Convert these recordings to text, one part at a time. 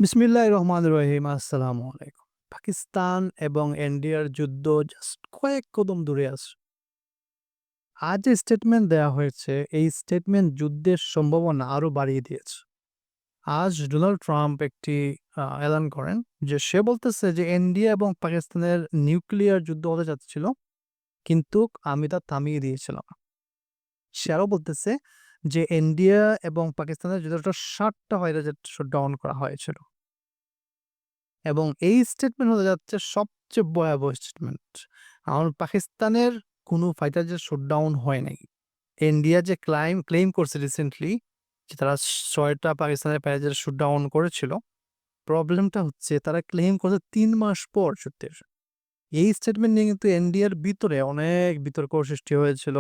বিসমিল্লাহির রহমানির রহিম। আসসালামু আলাইকুম। পাকিস্তান এবং ইন্ডিয়ার যুদ্ধ জাস্ট কয়েক কদম দূরে আছে। আজ যে স্টেটমেন্ট দেয়া হয়েছে, এই স্টেটমেন্ট যুদ্ধের সম্ভাবনা আরো বাড়িয়ে দিয়েছে। আজ ডোনাল্ড ট্রাম্প একটি এলান করেন যে সে বলতেছে যে ইন্ডিয়া এবং পাকিস্তানের নিউক্লিয়ার যুদ্ধ হতে যাচ্ছিল, কিন্তু আমি তা থামিয়ে দিয়েছিলাম। সে আরো বলতেছে যে ইন্ডিয়া এবং পাকিস্তানের যুদ্ধটা ৭ টা ফাইটার জেট ডাউন করা হয়েছিল। এবং এই স্টেটমেন্ট হতে যাচ্ছে সবচেয়ে ভয়াবহ স্টেটমেন্ট। কারণ পাকিস্তানের কোনো ফাইটার জেট শুটডাউন হয় নাই। ইন্ডিয়া যে ক্লেইম করছে রিসেন্টলি যে তারা ৬ টা পাকিস্তানের ফাইটার জেট শুটডাউন করেছিল। প্রবলেমটা হচ্ছে তারা ক্লেইম করছে ৩ মাস পর যুদ্ধের। এই স্টেটমেন্ট নিয়ে কিন্তু ইন্ডিয়ার ভিতরে অনেক বিতর্ক সৃষ্টি হয়েছিল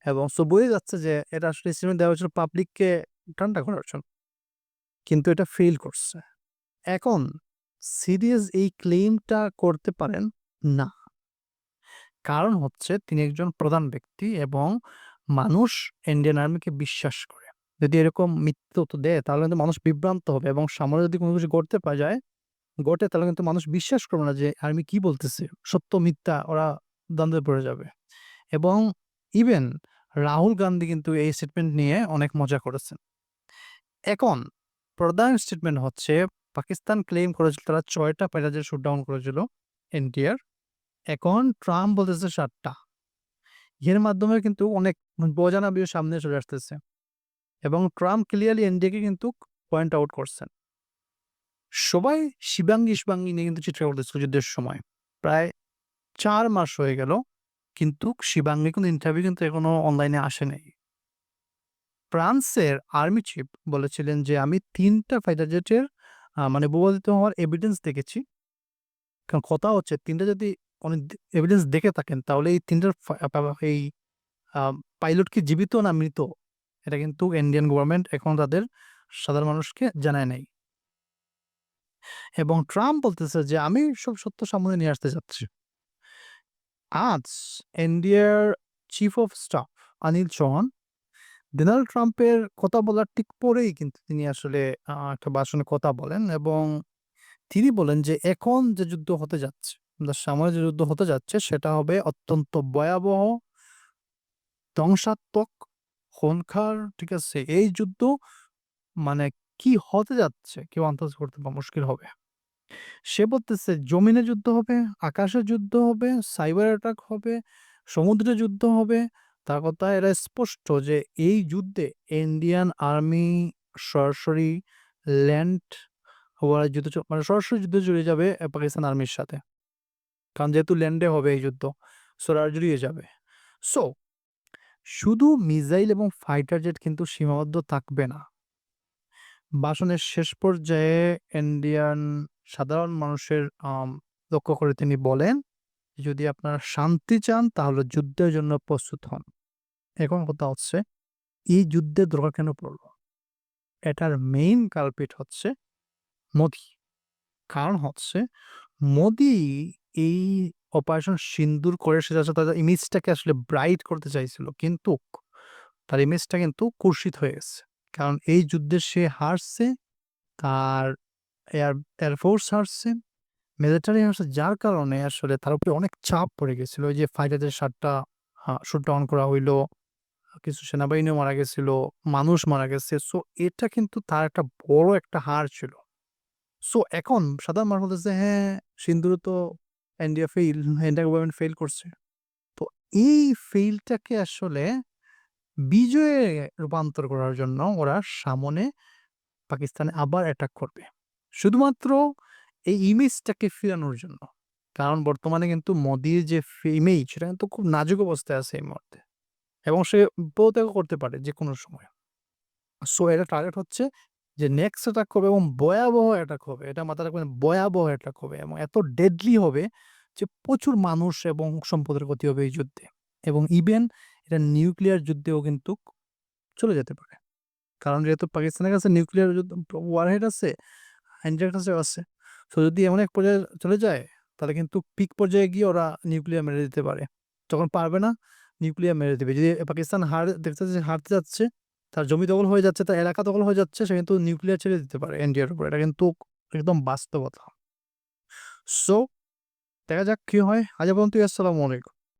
এবং বোঝাই যাচ্ছে যে এটা আসলে স্টেটমেন্ট দেওয়া হয়েছিল পাবলিককে ঠান্ডা করার জন্য। কিন্তু এটা ফেইল করছে। এখন সিরিয়াস এই ক্লেইমটা করতে পারেন না। কারণ হচ্ছে তিনি একজন প্রধান ব্যক্তি এবং মানুষ ইন্ডিয়ান আর্মিকে বিশ্বাস করে। যদি এরকম মিথ্যে তথ্য দেয় তাহলে কিন্তু মানুষ বিভ্রান্ত হবে এবং সামনে যদি কোনো কিছু ঘটে তাহলে কিন্তু মানুষ বিশ্বাস করবে না যে আর্মি কি বলতেছে। সত্য মিথ্যা ওরা দ্বন্দ্বে পড়ে যাবে। এবং ইভেন রাহুল গান্ধী কিন্তু এই স্টেটমেন্ট নিয়ে অনেক মজা করেছেন। এখন প্রধান স্টেটমেন্ট হচ্ছে পাকিস্তান ক্লেইম করেছিল তারা ৬ টা ফাইটার শুট ডাউন করেছিল ইন্ডিয়ার। এখন ট্রাম্প বলতেছে ৭ টা। এর মাধ্যমে কিন্তু অনেক অজানা বিষয় সামনে চলে আসতেছে এবং ট্রাম্প ক্লিয়ারলি ইন্ডিয়াকে কিন্তু পয়েন্ট আউট করছেন। সবাই শিবাঙ্গী নিয়ে কিন্তু চিৎকার করতেছিল যুদ্ধের সময়। প্রায় ৪ মাস হয়ে গেল। কিন্তু শিবাঙ্গী কিন্তু ইন্টারভিউ কিন্তু এখনো অনলাইনে আসে নাই। ফ্রান্সের আর্মি চিফ বলেছিলেন যে, "আমি ৩ টা ফাইটার জেটের মানে ভূপাতিত হওয়ার এভিডেন্স দেখেছি।" কারণ কথা হচ্ছে ৩ টা যদি অনেক এভিডেন্স দেখে থাকেন তাহলে এই ৩ টার এই আ পাইলট কি জীবিত না মৃত? এটা কিন্তু ইন্ডিয়ান গভর্নমেন্ট এখনো তাদের সাধারণ মানুষকে জানায় নাই। এবং ট্রাম্প বলতেছে যে, "আমি সব সত্য সামনে নিয়ে আসতে চাচ্ছি।" আজ ইন্ডিয়ার chief of staff Anil Chauhan Donald ট্রাম্পের কথা বলার ঠিক পরেই কিন্তু তিনি আসলে একটা ভাষণে কথা বলেন এবং তিনি বলেন যে এখন যে যুদ্ধ হতে যাচ্ছে, আমাদের সামনে যে যুদ্ধ হতে যাচ্ছে সেটা হবে অত্যন্ত ভয়াবহ, ধ্বংসাত্মক, খুনখার, ঠিক আছে? এই যুদ্ধ মানে কি হতে যাচ্ছে কেউ আন্দাজ করতে মুশকিল হবে। সে বলতেছে জমিনে যুদ্ধ হবে, আকাশে যুদ্ধ হবে, সাইবার অ্যাটাক হবে, সমুদ্রে যুদ্ধ হবে। তার কথা এরা স্পষ্ট যে এই যুদ্ধে ইন্ডিয়ান আর্মি সরাসরি ল্যান্ড হওয়ার যুদ্ধ মানে সরাসরি যুদ্ধে জড়িয়ে যাবে পাকিস্তান আর্মির সাথে। কারণ যেহেতু ল্যান্ডে হবে এই যুদ্ধ, সো ওরা জড়িয়ে যাবে। সো শুধু মিসাইল এবং ফাইটার জেট কিন্তু সীমাবদ্ধ থাকবে না। ভাষণের শেষ পর্যায়ে ইন্ডিয়ান সাধারণ মানুষের লক্ষ্য করে তিনি বলেন, "যদি আপনারা শান্তি চান তাহলে যুদ্ধের জন্য প্রস্তুত হন।" এখন কথা হচ্ছে, এই যুদ্ধের দরকার কেন পড়ল? এটার মেইন কালপ্রিট হচ্ছে মোদি। কারণ হচ্ছে মোদি এই অপারেশন সিন্দুর করে সে আসলে তাদের ইমেজটাকে আসলে ব্রাইট করতে চাইছিল। কিন্তু তার ইমেজটা কিন্তু কুৎসিত হয়ে গেছে। কারণ এই যুদ্ধে সে হারছে, তার এয়ারফোর্স হারছে, মিলিটারি হারছে। যার কারণে আসলে তার উপরে অনেক চাপ পড়ে গেছিল। ওই যে ফাইটারদের ৭ টা শুট ডাউন করা হইলো। কিছু সেনাবাহিনীও মারা গেছিল, মানুষ মারা গেছে। সো এটা কিন্তু তার একটা বড় একটা হার ছিল। সো এখন সাধারণ মানুষ বলতেছে, "হ্যাঁ, সিন্দুরে তো ইন্ডিয়া গভর্নমেন্ট ফেইল করছে।" তো এই ফেইলটাকে আসলে বিজয়ে রূপান্তর করার জন্য ওরা সামনে পাকিস্তানে আবার অ্যাটাক করবে। শুধুমাত্র এই ইমেজটাকে ফিরানোর জন্য। কারণ বর্তমানে কিন্তু মোদির যে ইমেজ সেটা কিন্তু খুব নাজুক অবস্থায় আছে এই মুহূর্তে। এবং সে পদত্যাগও করতে পারে যেকোনো সময়। সো এটার টার্গেট হচ্ছে যে নেক্সট অ্যাটাক হবে এবং ভয়াবহ অ্যাটাক হবে। এটা মাথায় রাখবেন, ভয়াবহ অ্যাটাক হবে এবং এত ডেডলি হবে যে প্রচুর মানুষ এবং সম্পদের ক্ষতি হবে এই যুদ্ধে। এবং ইভেন এটা নিউক্লিয়ার যুদ্ধেও কিন্তু চলে যেতে পারে। কারণ যেহেতু পাকিস্তানের কাছে নিউক্লিয়ার ওয়ারহেড আছে, ইন্ডিয়ার কাছেও আছে। সো যদি এমন এক পর্যায়ে চলে যায় তাহলে কিন্তু পিক পর্যায়ে গিয়ে ওরা নিউক্লিয়ার মেরে দিতে পারে। যখন পারবে না, নিউক্লিয়ার মেরে দিবে। যদি পাকিস্তান দেখতেছে যে হারতে যাচ্ছে, তার জমি দখল হয়ে যাচ্ছে, তার এলাকা দখল হয়ে যাচ্ছে, সে কিন্তু নিউক্লিয়ার ছেড়ে দিতে পারে ইন্ডিয়ার উপর। এটা কিন্তু একদম বাস্তবতা। সো দেখা যাক কি হয়। আজ এ পর্যন্তই। আসসালামু আলাইকুম।